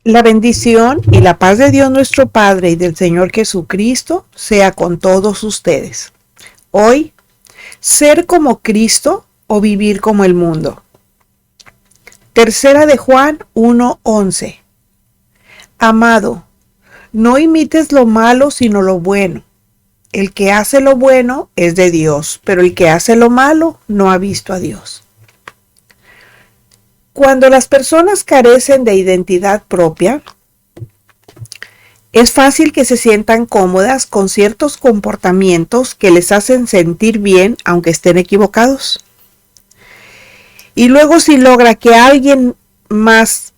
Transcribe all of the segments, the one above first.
La bendición y la paz de Dios nuestro Padre y del Señor Jesucristo sea con todos ustedes. Hoy, ser como Cristo o vivir como el mundo. Tercera de Juan 1:11. Amado, no imites lo malo sino lo bueno. El que hace lo bueno es de Dios, pero el que hace lo malo no ha visto a Dios. Cuando las personas carecen de identidad propia, es fácil que se sientan cómodas con ciertos comportamientos que les hacen sentir bien aunque estén equivocados. Y luego si logra que alguien más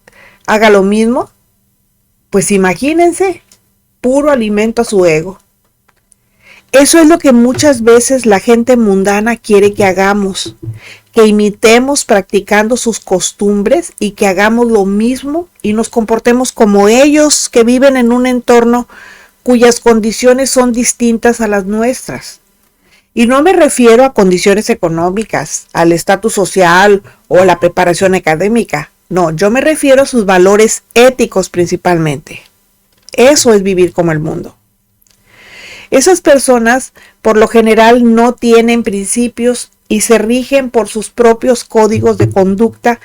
haga lo mismo, pues imagínense, puro alimento a su ego. Eso es lo que muchas veces la gente mundana quiere que hagamos, que imitemos practicando sus costumbres y que hagamos lo mismo y nos comportemos como ellos que viven en un entorno cuyas condiciones son distintas a las nuestras. Y no me refiero a condiciones económicas, al estatus social o a la preparación académica. No, yo me refiero a sus valores éticos principalmente. Eso es vivir como el mundo. Esas personas por lo general no tienen principios y se rigen por sus propios códigos de conducta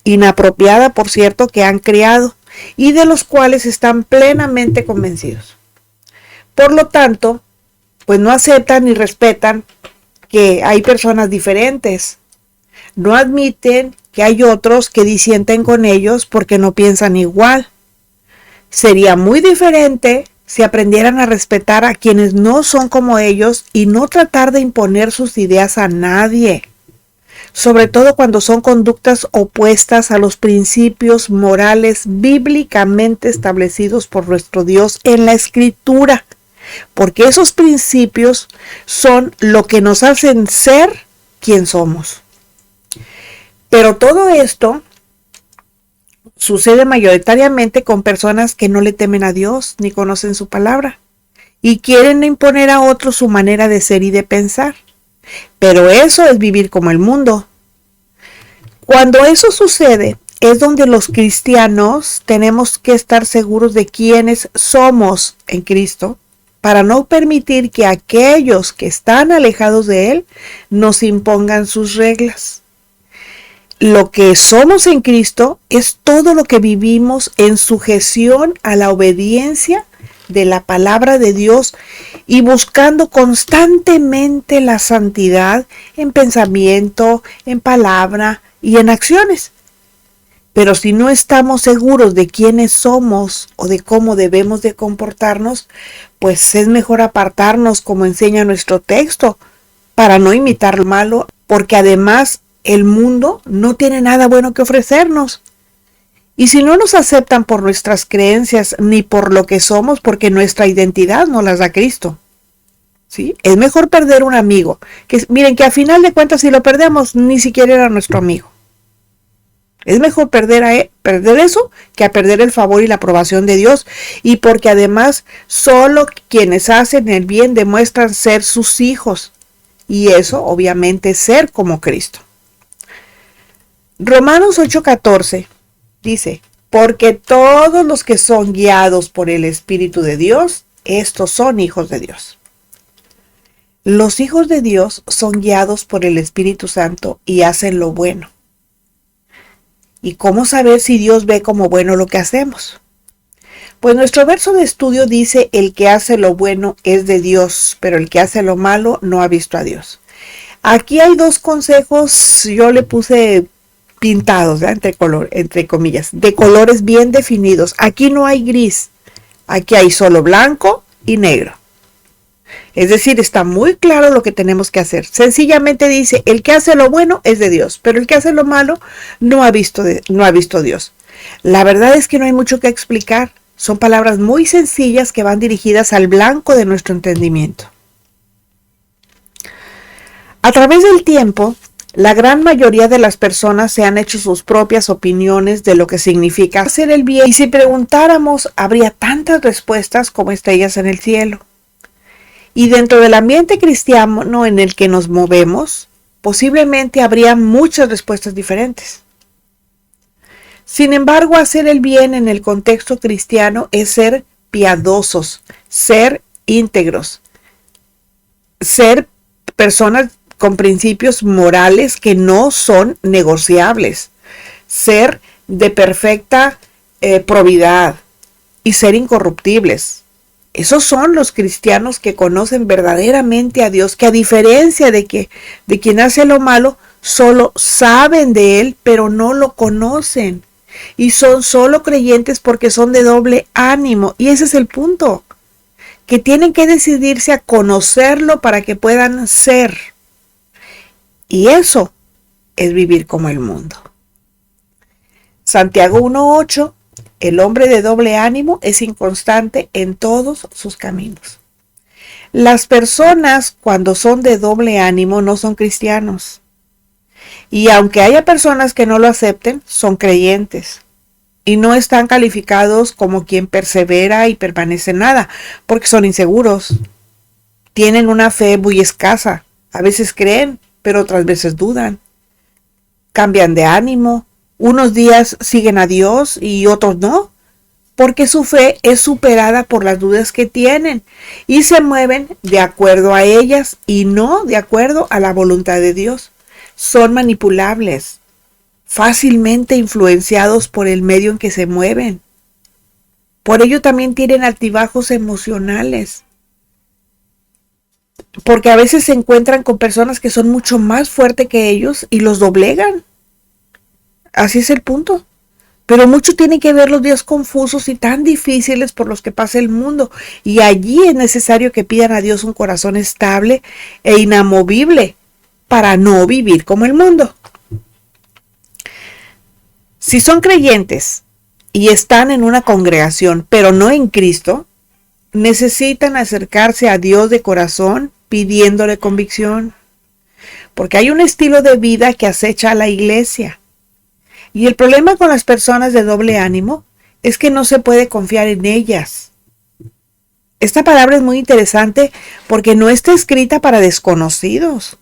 inapropiada, por cierto, que han creado y de los cuales están plenamente convencidos. Por lo tanto, pues no aceptan ni respetan que hay personas diferentes. No admiten que hay otros que disienten con ellos porque no piensan igual. Sería muy diferente si aprendieran a respetar a quienes no son como ellos y no tratar de imponer sus ideas a nadie, sobre todo cuando son conductas opuestas a los principios morales bíblicamente establecidos por nuestro Dios en la Escritura, porque esos principios son lo que nos hacen ser quien somos. Pero todo esto sucede mayoritariamente con personas que no le temen a Dios ni conocen su palabra y quieren imponer a otros su manera de ser y de pensar. Pero eso es vivir como el mundo. Cuando eso sucede, es donde los cristianos tenemos que estar seguros de quiénes somos en Cristo para no permitir que aquellos que están alejados de Él nos impongan sus reglas. Lo que somos en Cristo es todo lo que vivimos en sujeción a la obediencia de la palabra de Dios y buscando constantemente la santidad en pensamiento, en palabra y en acciones. Pero si no estamos seguros de quiénes somos o de cómo debemos de comportarnos, pues es mejor apartarnos como enseña nuestro texto para no imitar lo malo, porque además el mundo no tiene nada bueno que ofrecernos. Y si no nos aceptan por nuestras creencias ni por lo que somos, porque nuestra identidad no las da Cristo. ¿Sí? Es mejor perder un amigo. Miren que a final de cuentas si lo perdemos ni siquiera era nuestro amigo. Es mejor perder eso que a perder el favor y la aprobación de Dios. Y porque además solo quienes hacen el bien demuestran ser sus hijos. Y eso obviamente es ser como Cristo. Romanos 8:14 dice, porque todos los que son guiados por el Espíritu de Dios, estos son hijos de Dios. Los hijos de Dios son guiados por el Espíritu Santo y hacen lo bueno. ¿Y cómo saber si Dios ve como bueno lo que hacemos? Pues nuestro verso de estudio dice, el que hace lo bueno es de Dios, pero el que hace lo malo no ha visto a Dios. Aquí hay dos consejos, yo le puse pintados, entre comillas, de colores bien definidos. Aquí no hay gris, aquí hay solo blanco y negro. Es decir, está muy claro lo que tenemos que hacer. Sencillamente dice, el que hace lo bueno es de Dios, pero el que hace lo malo no ha visto Dios. La verdad es que no hay mucho que explicar. Son palabras muy sencillas que van dirigidas al blanco de nuestro entendimiento. A través del tiempo, la gran mayoría de las personas se han hecho sus propias opiniones de lo que significa hacer el bien. Y si preguntáramos, habría tantas respuestas como estrellas en el cielo. Y dentro del ambiente cristiano en el que nos movemos, posiblemente habría muchas respuestas diferentes. Sin embargo, hacer el bien en el contexto cristiano es ser piadosos, ser íntegros, ser personas con principios morales que no son negociables, ser de perfecta probidad y ser incorruptibles. Esos son los cristianos que conocen verdaderamente a Dios, que a diferencia de quien hace lo malo, solo saben de Él, pero no lo conocen. Y son solo creyentes porque son de doble ánimo. Y ese es el punto, que tienen que decidirse a conocerlo para que puedan ser. Y eso es vivir como el mundo. Santiago 1:8, el hombre de doble ánimo es inconstante en todos sus caminos. Las personas cuando son de doble ánimo no son cristianos. Y aunque haya personas que no lo acepten, son creyentes. Y no están calificados como quien persevera y permanece en nada, porque son inseguros. Tienen una fe muy escasa. A veces creen, pero otras veces dudan. Cambian de ánimo. Unos días siguen a Dios y otros no, porque su fe es superada por las dudas que tienen y se mueven de acuerdo a ellas y no de acuerdo a la voluntad de Dios. Son manipulables, fácilmente influenciados por el medio en que se mueven. Por ello también tienen altibajos emocionales, porque a veces se encuentran con personas que son mucho más fuertes que ellos y los doblegan. Así es el punto. Pero mucho tiene que ver los días confusos y tan difíciles por los que pasa el mundo. Y allí es necesario que pidan a Dios un corazón estable e inamovible para no vivir como el mundo. Si son creyentes y están en una congregación, pero no en Cristo, necesitan acercarse a Dios de corazón pidiéndole convicción. Porque hay un estilo de vida que acecha a la iglesia. Y el problema con las personas de doble ánimo es que no se puede confiar en ellas. Esta palabra es muy interesante porque no está escrita para desconocidos.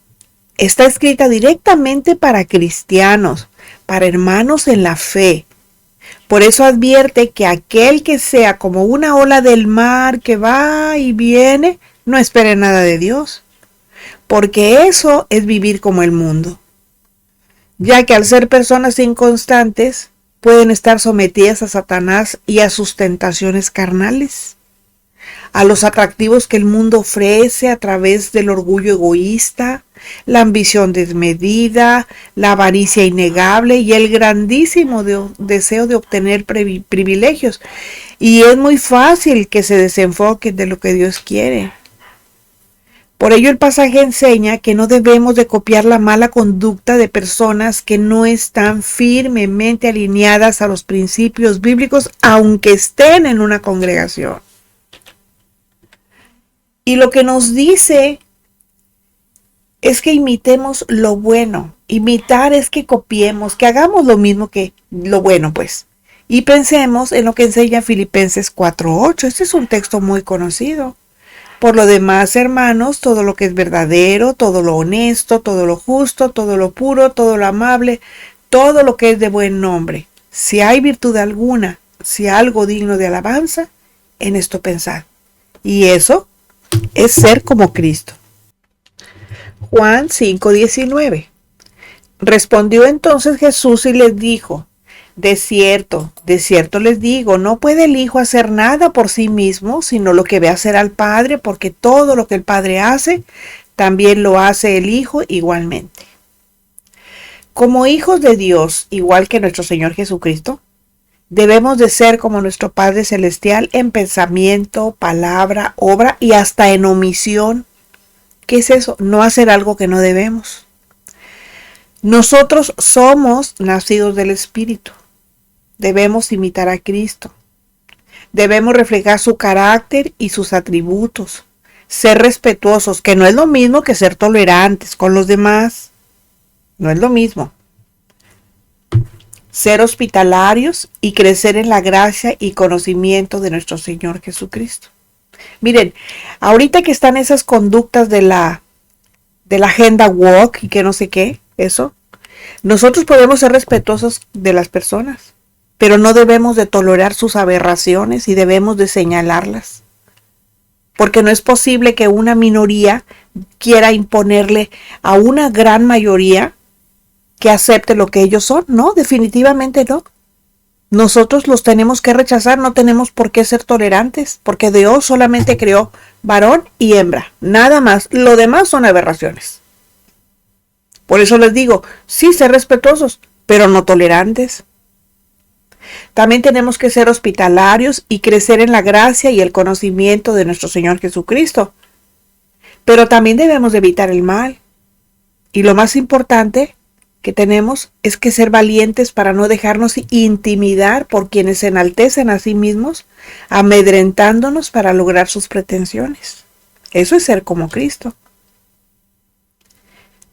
Está escrita directamente para cristianos, para hermanos en la fe. Por eso advierte que aquel que sea como una ola del mar que va y viene, no espere nada de Dios. Porque eso es vivir como el mundo. Ya que al ser personas inconstantes, pueden estar sometidas a Satanás y a sus tentaciones carnales, a los atractivos que el mundo ofrece a través del orgullo egoísta, la ambición desmedida, la avaricia innegable y el grandísimo deseo de obtener privilegios. Y es muy fácil que se desenfoquen de lo que Dios quiere. Por ello el pasaje enseña que no debemos de copiar la mala conducta de personas que no están firmemente alineadas a los principios bíblicos, aunque estén en una congregación. Y lo que nos dice es que imitemos lo bueno. Imitar es que copiemos, que hagamos lo mismo que lo bueno, pues. Y pensemos en lo que enseña Filipenses 4:8. Este es un texto muy conocido. Por lo demás, hermanos, todo lo que es verdadero, todo lo honesto, todo lo justo, todo lo puro, todo lo amable, todo lo que es de buen nombre. Si hay virtud alguna, si algo digno de alabanza, en esto pensad. Y eso es ser como Cristo. Juan 5:19. Respondió entonces Jesús y les dijo: de cierto les digo, no puede el Hijo hacer nada por sí mismo, sino lo que ve hacer al Padre, porque todo lo que el Padre hace, también lo hace el Hijo igualmente. Como hijos de Dios, igual que nuestro Señor Jesucristo, debemos de ser como nuestro Padre Celestial en pensamiento, palabra, obra y hasta en omisión. ¿Qué es eso? No hacer algo que no debemos. Nosotros somos nacidos del Espíritu. Debemos imitar a Cristo. Debemos reflejar su carácter y sus atributos. Ser respetuosos, que no es lo mismo que ser tolerantes con los demás. No es lo mismo. Ser hospitalarios y crecer en la gracia y conocimiento de nuestro Señor Jesucristo. Miren, ahorita que están esas conductas de la agenda woke y que no sé qué, eso, nosotros podemos ser respetuosos de las personas. pero no debemos de tolerar sus aberraciones y debemos de señalarlas. Porque no es posible que una minoría quiera imponerle a una gran mayoría que acepte lo que ellos son. No, definitivamente no. Nosotros los tenemos que rechazar, no tenemos por qué ser tolerantes, porque Dios solamente creó varón y hembra, nada más. Lo demás son aberraciones. Por eso les digo, sí, ser respetuosos, pero no tolerantes. También tenemos que ser hospitalarios y crecer en la gracia y el conocimiento de nuestro Señor Jesucristo. Pero también debemos de evitar el mal. Y lo más importante que tenemos es que ser valientes para no dejarnos intimidar por quienes se enaltecen a sí mismos, amedrentándonos para lograr sus pretensiones. Eso es ser como Cristo.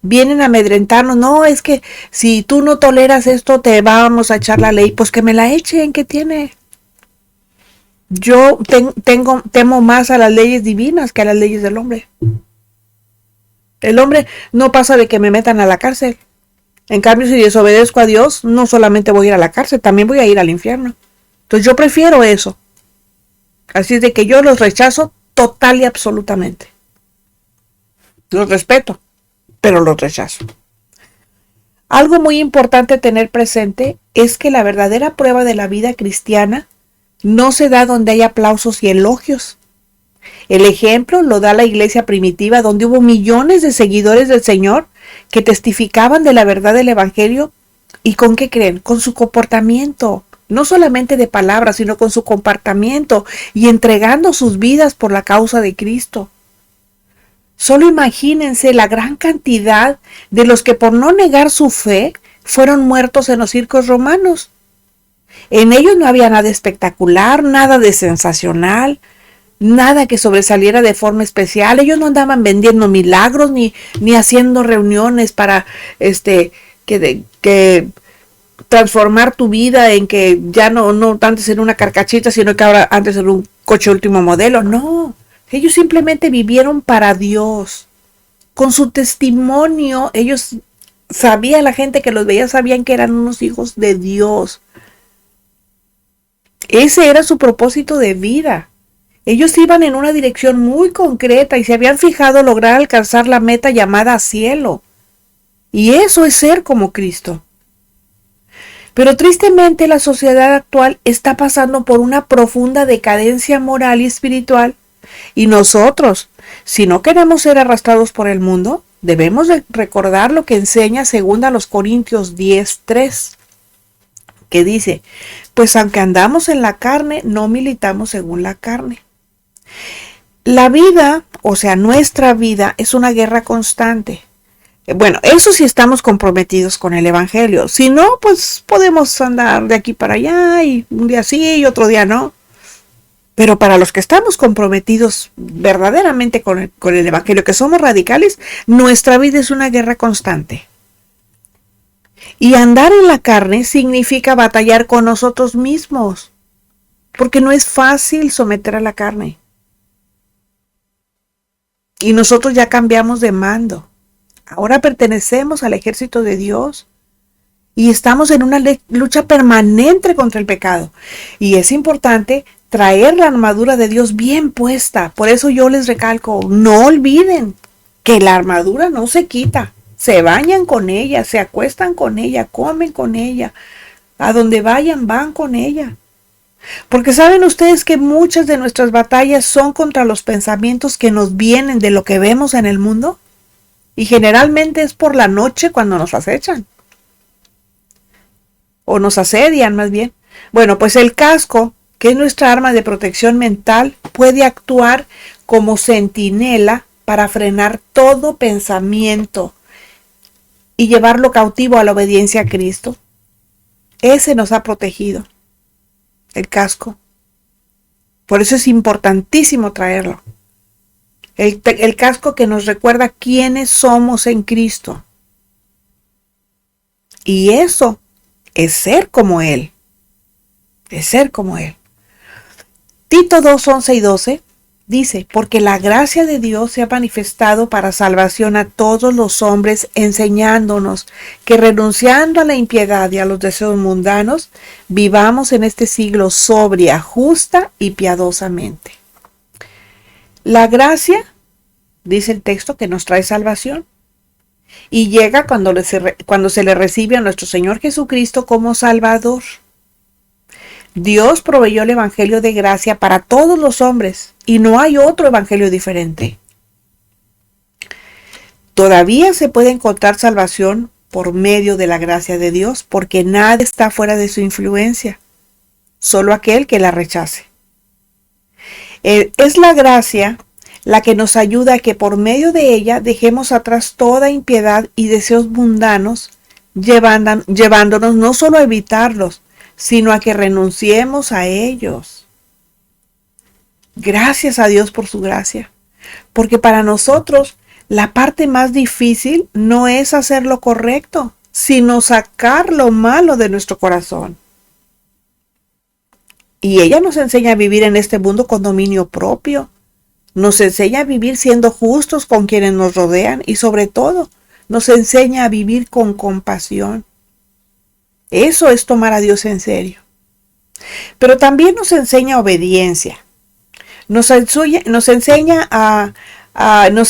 Vienen a amedrentarnos, no, es que si tú no toleras esto te vamos a echar la ley, pues que me la echen, ¿qué tiene? Yo temo más a las leyes divinas que a las leyes del hombre. El hombre no pasa de que me metan a la cárcel. En cambio, si desobedezco a Dios, no solamente voy a ir a la cárcel, también voy a ir al infierno. Entonces yo prefiero eso. Así es de que yo los rechazo total y absolutamente. Los respeto, pero los rechazo. Algo muy importante tener presente es que la verdadera prueba de la vida cristiana no se da donde hay aplausos y elogios. El ejemplo lo da la iglesia primitiva, donde hubo millones de seguidores del Señor que testificaban de la verdad del Evangelio. ¿Y con qué creen? Con su comportamiento, no solamente de palabras, sino con su comportamiento y entregando sus vidas por la causa de Cristo. Solo imagínense la gran cantidad de los que por no negar su fe fueron muertos en los circos romanos. En ellos no había nada espectacular, nada de sensacional, nada que sobresaliera de forma especial. Ellos no andaban vendiendo milagros ni haciendo reuniones para que transformar tu vida en que ya no antes era una carcachita, sino que ahora antes era un coche último modelo. No, ellos simplemente vivieron para Dios. Con su testimonio, ellos sabían, la gente que los veía sabían que eran unos hijos de Dios. Ese era su propósito de vida. Ellos iban en una dirección muy concreta y se habían fijado lograr alcanzar la meta llamada cielo. Y eso es ser como Cristo. Pero tristemente la sociedad actual está pasando por una profunda decadencia moral y espiritual. Y nosotros, si no queremos ser arrastrados por el mundo, debemos de recordar lo que enseña 2 Corintios 10:3, que dice, pues aunque andamos en la carne, no militamos según la carne. La vida, o sea, nuestra vida es una guerra constante. Bueno, eso sí estamos comprometidos con el Evangelio. Si no, pues podemos andar de aquí para allá y un día sí y otro día no. Pero para los que estamos comprometidos verdaderamente con el Evangelio, que somos radicales, nuestra vida es una guerra constante. Y andar en la carne significa batallar con nosotros mismos, porque no es fácil someter a la carne. Y nosotros ya cambiamos de mando. Ahora pertenecemos al ejército de Dios y estamos en una lucha permanente contra el pecado. Y es importante traer la armadura de Dios bien puesta. Por eso yo les recalco, no olviden que la armadura no se quita. Se bañan con ella, se acuestan con ella, comen con ella. A donde vayan, van con ella. Porque saben ustedes que muchas de nuestras batallas son contra los pensamientos que nos vienen de lo que vemos en el mundo. Y generalmente es por la noche cuando nos acechan. O nos asedian más bien. Bueno, pues el casco, que es nuestra arma de protección mental, puede actuar como centinela para frenar todo pensamiento y llevarlo cautivo a la obediencia a Cristo. Ese nos ha protegido, el casco. Por eso es importantísimo traerlo. El casco que nos recuerda quiénes somos en Cristo. Y eso es ser como Él. Es ser como Él. Tito 2:11 y 12 Dice, porque la gracia de Dios se ha manifestado para salvación a todos los hombres, enseñándonos que renunciando a la impiedad y a los deseos mundanos, vivamos en este siglo sobria, justa y piadosamente. La gracia, dice el texto, que nos trae salvación, y llega cuando se le recibe a nuestro Señor Jesucristo como Salvador. Dios proveyó el evangelio de gracia para todos los hombres y no hay otro evangelio diferente. Todavía se puede encontrar salvación por medio de la gracia de Dios porque nada está fuera de su influencia, solo aquel que la rechace. Es la gracia la que nos ayuda a que por medio de ella dejemos atrás toda impiedad y deseos mundanos, llevándonos no solo a evitarlos, sino a que renunciemos a ellos. Gracias a Dios por su gracia, porque para nosotros la parte más difícil no es hacer lo correcto, sino sacar lo malo de nuestro corazón. Y ella nos enseña a vivir en este mundo con dominio propio, nos enseña a vivir siendo justos con quienes nos rodean y sobre todo nos enseña a vivir con compasión. Eso es tomar a Dios en serio. Pero también nos enseña obediencia. Nos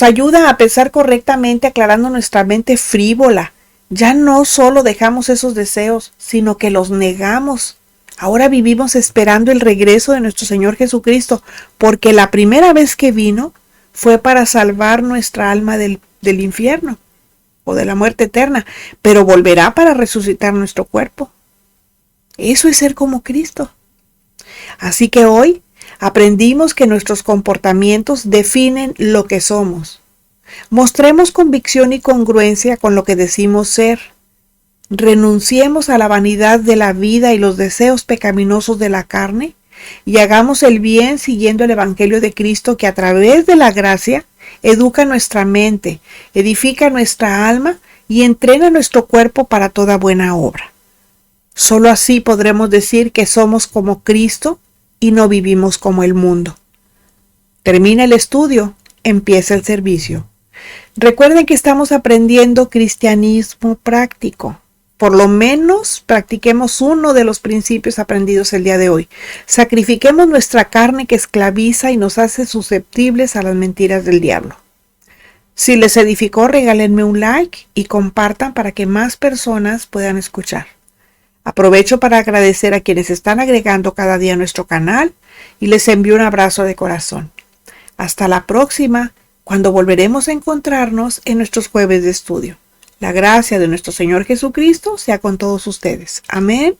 ayuda a pensar correctamente, aclarando nuestra mente frívola. Ya no solo dejamos esos deseos, sino que los negamos. Ahora vivimos esperando el regreso de nuestro Señor Jesucristo, porque la primera vez que vino fue para salvar nuestra alma del infierno o de la muerte eterna, pero volverá para resucitar nuestro cuerpo. Eso es ser como Cristo. Así que hoy aprendimos que nuestros comportamientos definen lo que somos. Mostremos convicción y congruencia con lo que decimos ser. Renunciemos a la vanidad de la vida y los deseos pecaminosos de la carne y hagamos el bien siguiendo el Evangelio de Cristo que a través de la gracia educa nuestra mente, edifica nuestra alma y entrena nuestro cuerpo para toda buena obra. Solo así podremos decir que somos como Cristo y no vivimos como el mundo. Termina el estudio, empieza el servicio. Recuerden que estamos aprendiendo cristianismo práctico. Por lo menos practiquemos uno de los principios aprendidos el día de hoy. Sacrifiquemos nuestra carne que esclaviza y nos hace susceptibles a las mentiras del diablo. Si les edificó, regálenme un like y compartan para que más personas puedan escuchar. Aprovecho para agradecer a quienes están agregando cada día a nuestro canal y les envío un abrazo de corazón. Hasta la próxima, cuando volveremos a encontrarnos en nuestros jueves de estudio. La gracia de nuestro Señor Jesucristo sea con todos ustedes. Amén